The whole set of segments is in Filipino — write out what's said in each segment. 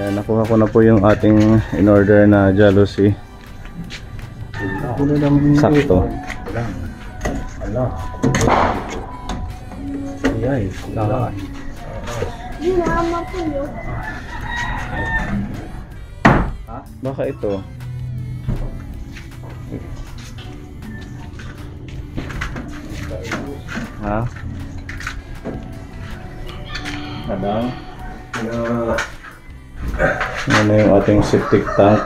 Ayan, nakuha ko na po yung ating in-order na jealousy. Sakto. Ay, baka ito. Ha? Kadang. Ano yung ating septic tank?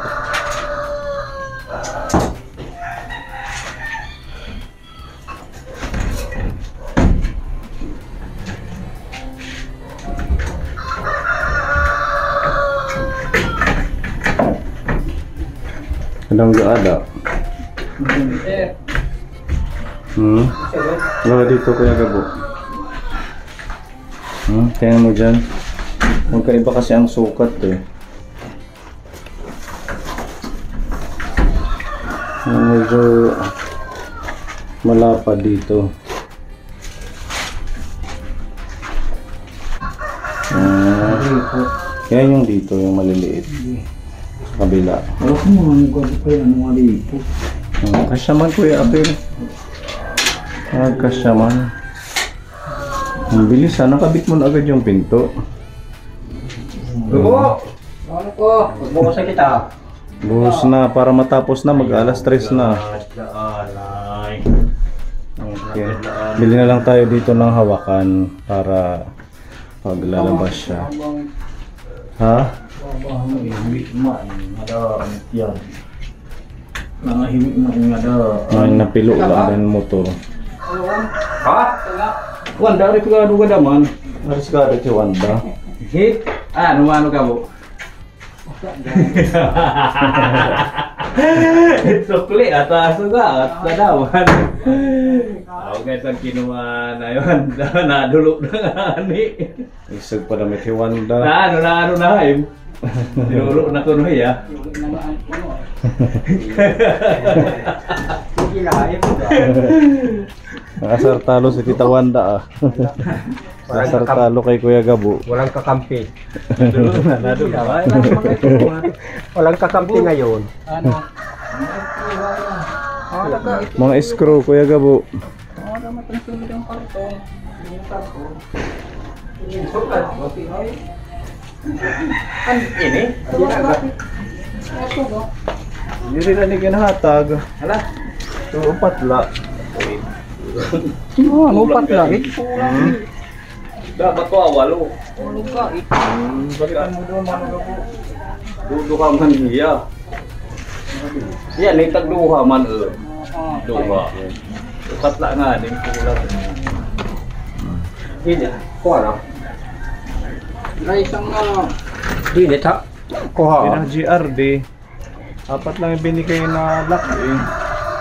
Kadang gaada. Wala dito Kuya Gabo. Tingnan mo dyan. Magkaiba kasi ang sukat eh. Medyo malapad dito. Yan yung dito, yung maliliit. Sa kabila. Alam mo, ano malipo. Kasyaman Kuya Apil. Kasyaman. Ang bilis ha, nakabit mo na agad yung pinto. Gabo! Ano ko? Magbukas kita. Buhos na para matapos na, mag-alas 3 na. Okay. Bili na lang tayo dito ng hawakan para paglalabas siya. Ha? May napilo lang din motor. Ha? Wanda, risigado ka naman. Risigado si Wanda. Hit? Ano ka mo? Sukli atas juga at sadawan. Ako guys ang kinuha na yun. Nadulog na ani. Isag pa damit si Wanda. Na haim. Dinuro na kuno ya. Nakasar talo si Tita Wanda ah. Nakasar talo kay Kuya Gabo. Walang kakampi. Walang kakampi ngayon. Mga screw Kuya Gabo. Ini? Hindi rin na kinahatag. Hala. So, patla. Upat lagi. Dapat ko awalo. Bakit mo doon mano ka po? Duha man iya. Yan ni tagduha man duha. Patla nga din kulang. Hindi. Kuha na. Isang Hindi ta. Kuha. Pinang GRD. Apat lang yung binigay na lock eh.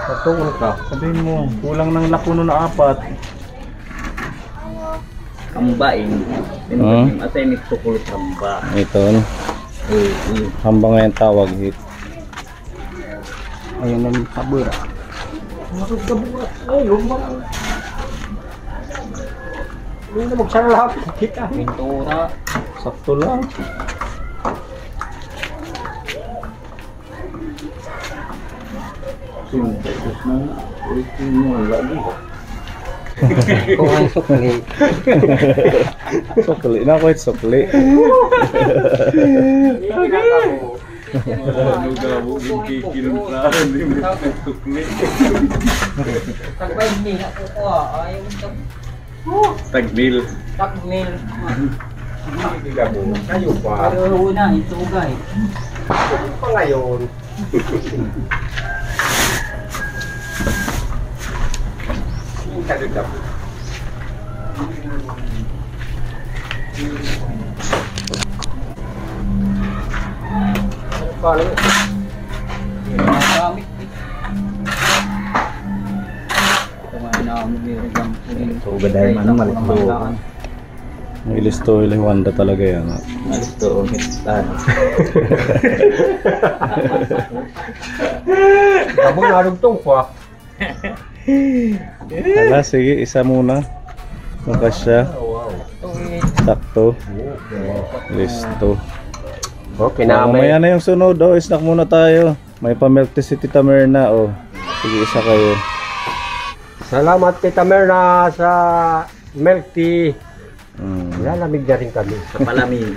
Patungol ka. Sabihin mo, kulang ng lock na 4. kambaing. Yung atay ni tukulot hamba. Ito. Hamba nga yung tawag hit. Ayun ang sabura. Magkaburat. Ay, lumang. Hindi na magsara lahat. Kita. Pintura. Sakto lang. Sintetis na. Ulitin mo lagi. Kung ang sukli. Sukli na ako, sukli. Ano gabo yung kikinom na hindi mo sukli. Tagbay ni ako ko ayaw Tagnil. tagnil. Hindi gabo. Kayo pa. Pero na ito guys. Pa ngayon. Hindi gabo. Paling Gamit. Ito nga namin meron kang puling. so gaday man ang malito. Ilisto ilang Wanda talaga yan. Alis to on hitan. Kabong narugtong pa. Hala, sige, isa muna. Maka siya. Sakto. Listo. Okay na, Mamaya na yung sunod. Oh, snack muna tayo. May pa-milk tea si Tita Merna. Oh. Sige, isa kayo. Salamat Tita Merna sa milk tea. Mm. Lalamig na rin kami. Sa palamig.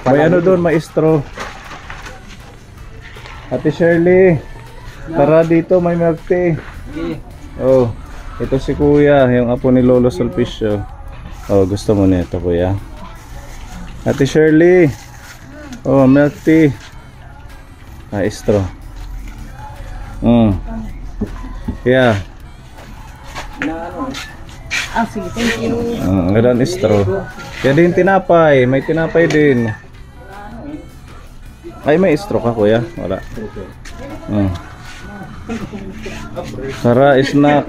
May ano doon, maestro. Ate Shirley, tara dito, may milk tea. Oh, ito si Kuya, yung apo ni Lolo Sulpicio. Oh, gusto mo nito, Kuya? Ate Shirley. Oh, milk tea. Maestro. Yeah. Sige, thank you. Ngayon istro. Kaya din tinapay, may tinapay din. Ay, may istro ka, Kuya? Wala. Tara, snack.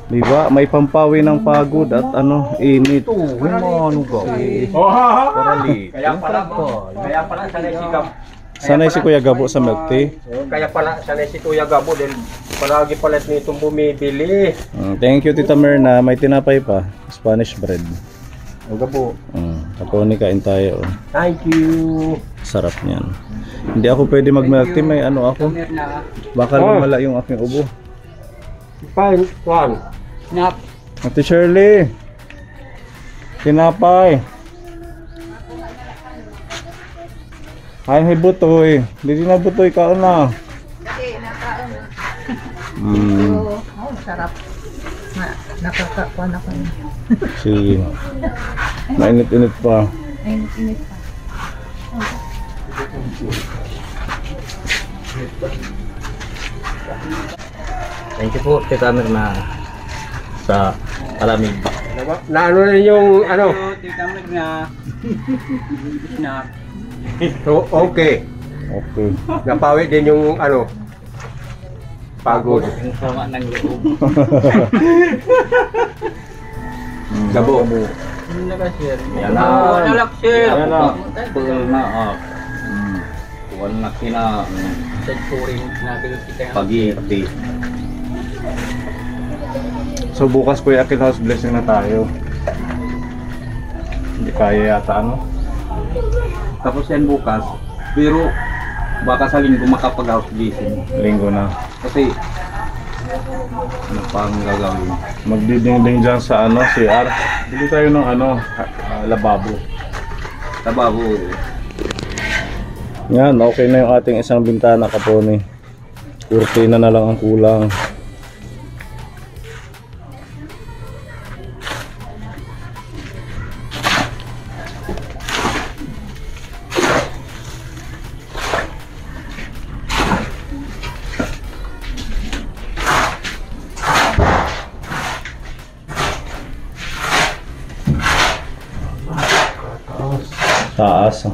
Diba? May pampawi ng pagod at ano, init. Kaya pala Sanay si Kuya Gabo sa milk tea. Kaya pala sanay si Kuya Gabo dahil palagi pala nitong bumibili. Thank you, Tita Merna. May tinapay pa. Spanish bread. Ang Gabo. Ako ni kain tayo. Oh. Thank you. Sarap niyan. Hindi ako pwede mag milk tea. May ano ako. Baka lumala yung aking ubo. Fine, one. Snap. Ate Shirley. Tinapay. Ay, may butoy. Hindi na butoy ka na. Kasi nakaon na. Mm. Sarap. Nakakakuan ako na. Sige. Mainit-init pa. Init pa. Thank you po, Tita Merna. Sa palamig. Na ano rin yung ano? Tita Merna. Snap. So, okay. Okay. Napawi din yung ano? Pagod. Yung sama ng loob. Gabo. Ano na ba, sir? Yan na. Wala lang, sir. Yan na. Pul na. Wala na kina. Sa touring natin kita. Pag-iiti. So bukas Kuya Akil house blessing na tayo. Hindi kaya yata ano. Tapos yan bukas. Pero baka sa linggo makapag-house blessing. Linggo na. Kasi ano pang gagawin? Magdiding-ding dyan sa ano, CR. Bili tayo ng ano, lababo. Tababo. Yan, okay na yung ating isang bintana, Kaponi. Kurtina na lang ang kulang. Taas.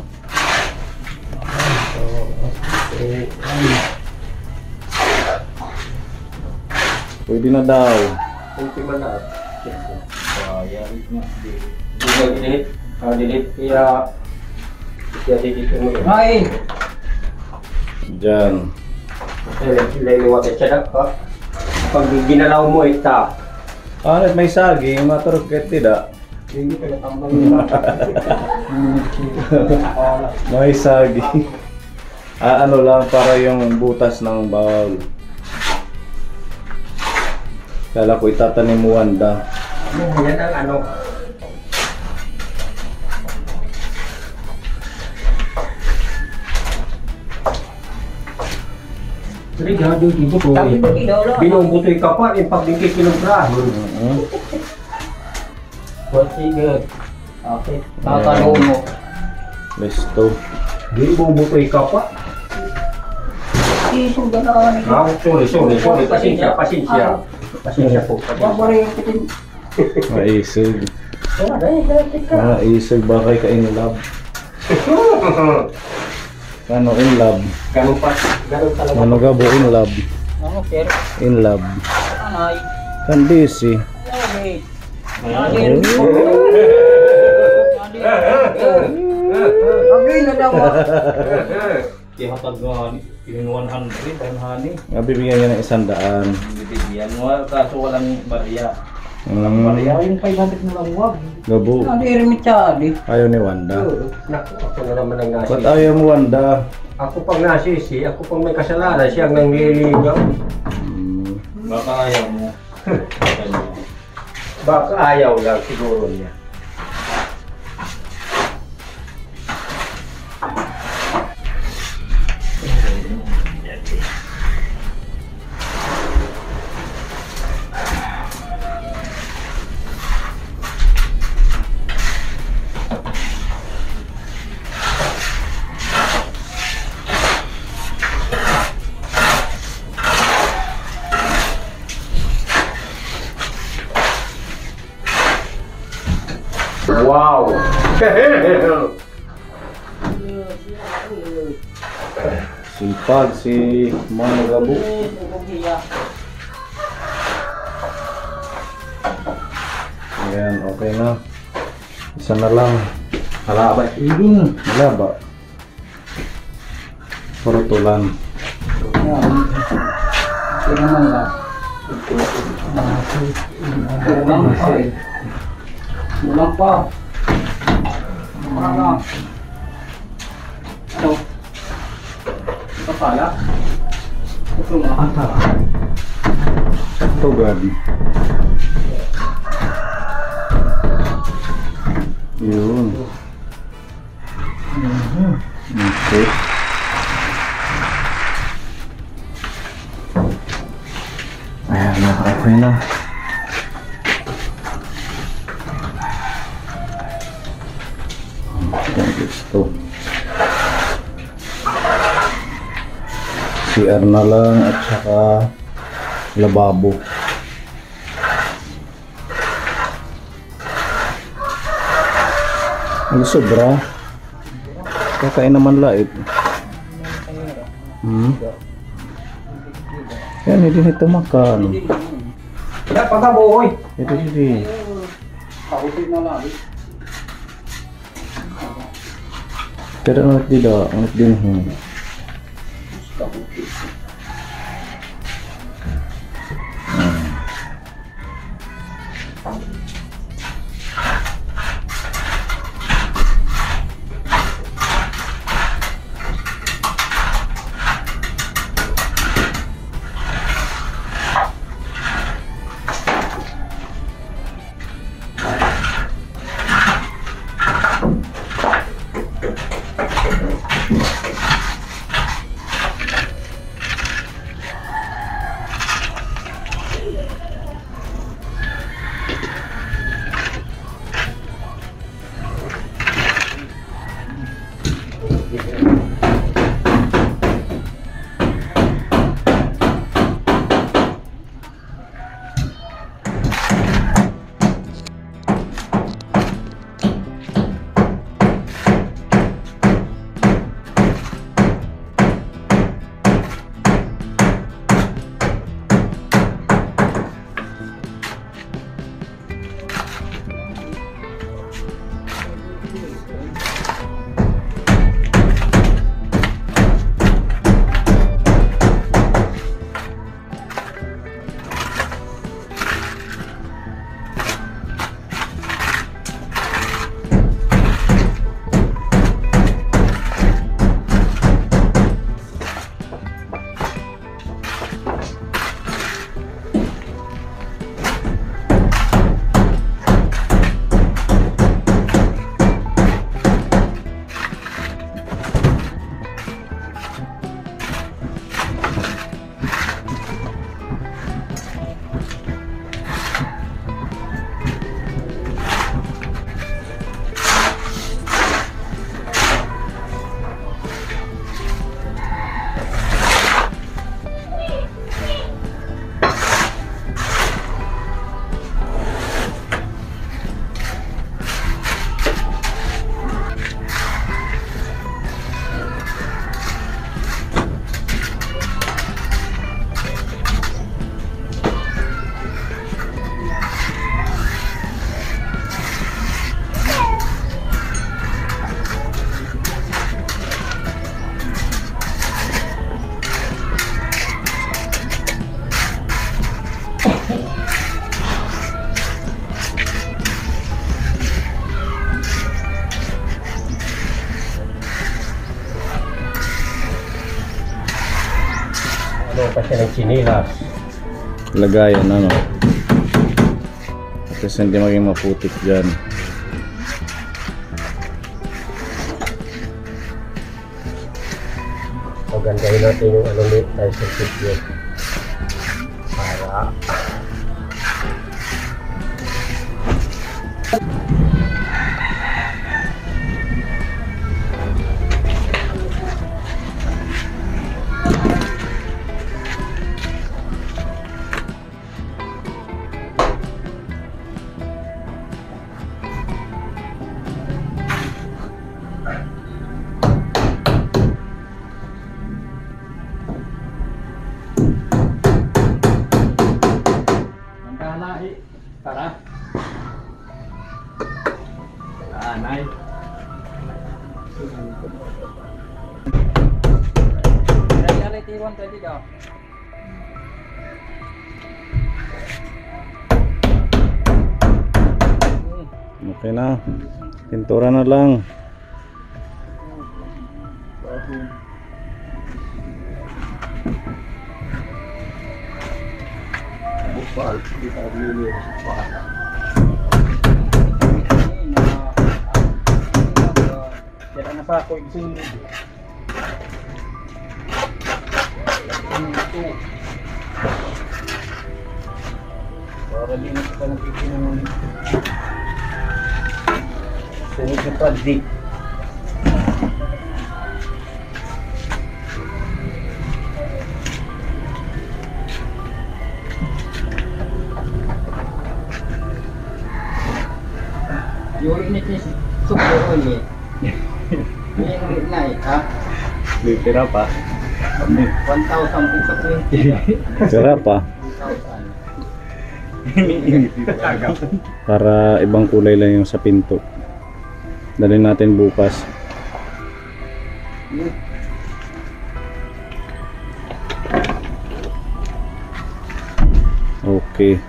Pwede na daw. Ultima na. Delete. Delete. Kaya delete mo yun. Ay! Diyan. Liliwat at siya ka. Pag ginalaw mo ita. Ah, may saging, maturog ket tidak. Hindi ka natambang May saging. Ano lang para yung butas ng bawal. Kala ko itatanim mo Wanda. yan ang ano. Sige, gado di buto. Binubutoy ka pa, yung pag di kinubrahan. Sige. Okay. Tatanong mo. Listo. Di bubutoy ka pa. Isong gano'n. Sorry. Pasensya. Pasensya po. Maisig. Maisig ba kay ka-inlove? Ano inlove? Ganun talaga. Ano ga bo inlove? Ano, sir? Inlove. Anay. Kandisi. Okay. Agay na daw. Ihatag nga yung 100 ang hani. Nga bibigyan niya ng 100. Bibigyan mo kaso walang barya. Kaya yung 500 na lang wag. Gabo. Hindi rin masyado. Ayaw ni Wanda. Naku, ako na naman ang Ba't nasisi. ayaw mo, Wanda? Ako pang nasisi, ako pang may kasalanan, siya ang nangliligaw. Hmm. Baka ayaw mo. Baka ayaw lang siguro niya. Wow! Sipag si Mano Gabo. Ayan, okay na. Isa na lang. Wala ba? Ibing. Wala ba? Puro tulan. Ito naman lang. Kulang pa. Parang ano? Ito pala. Ito nga. Ito gabi. Yun. Okay. Ayan na, okay na. Gusto. CR na lang at saka lababo. Ang sobra. Kakain naman lait. Yan, hindi nito makan. Kaya pagkabuhoy. Ito hindi. Kausip na lang. Pero ano tidak, ano din kasi ng chinilas. Lagayan ano. At least hindi maging maputik dyan. Pagandahin natin yung ano ni Tyson Video. Para Tara. Anay. Dari tiwan tadi dah. Okay na. Pintura na lang. Jangan apa kau sini. Para din kita nakikita ng sunod na project. Yung init niya super oil Yung night ha? Litira pa. 1,000 sa 20. Sira pa. 1,000. Para ibang kulay lang yung sa pinto. Dalhin natin bukas. Okay.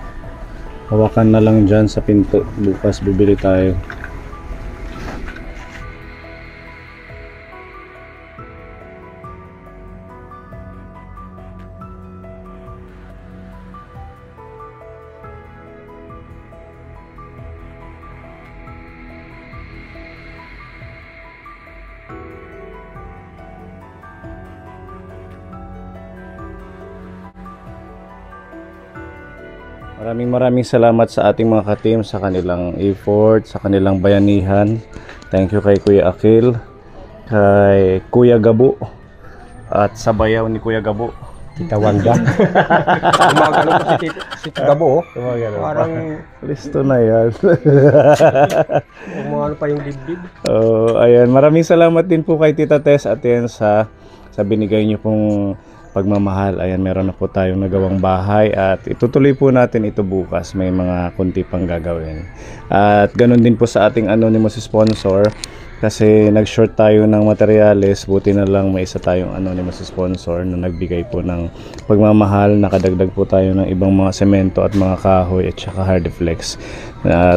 Hawakan na lang dyan sa pinto. Bukas bibili tayo. Maraming salamat sa ating mga ka-team sa kanilang effort, sa kanilang bayanihan. Thank you kay Kuya Akil, kay Kuya Gabo, at sa bayaw ni Kuya Gabo. Tita Wanda. Gumagano pa si Tita Gabo. Parang Listo na yan. umano pa yung dibdib. Ayan, maraming salamat din po kay Tita Tess at yan sa binigay niyo pong pagmamahal. Ayan, meron na po tayong nagawang bahay at itutuloy po natin ito bukas. May mga kunti pang gagawin. At ganun din po sa ating anonymous sponsor kasi nag-short tayo ng materyales. Buti na lang may isa tayong anonymous sponsor na nagbigay po ng pagmamahal. Nakadagdag po tayo ng ibang mga semento at mga kahoy at saka hardflex.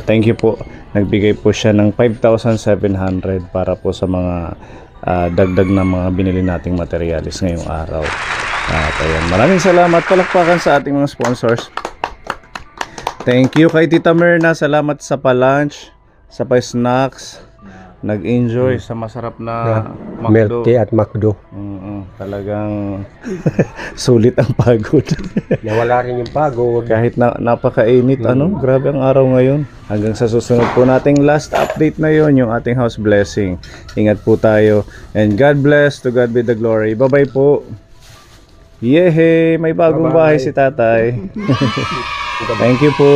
Thank you po. Nagbigay po siya ng 5,700 para po sa mga dagdag na mga binili nating materyales ngayong araw. At ayan, maraming salamat, palakpakan sa ating mga sponsors. Thank you kay Tita Myrna, salamat sa pa-lunch, sa pa-snacks. Nag-enjoy sa masarap na Milk tea at McDo. Talagang sulit ang pagod. Nawala rin yung pagod. Kahit napakainit, grabe ang araw ngayon. Hanggang sa susunod po nating last update na yon, yung ating house blessing. Ingat po tayo. And God bless, to God be the glory. Bye-bye po. Yehey! May bagong bahay si tatay. Thank you po.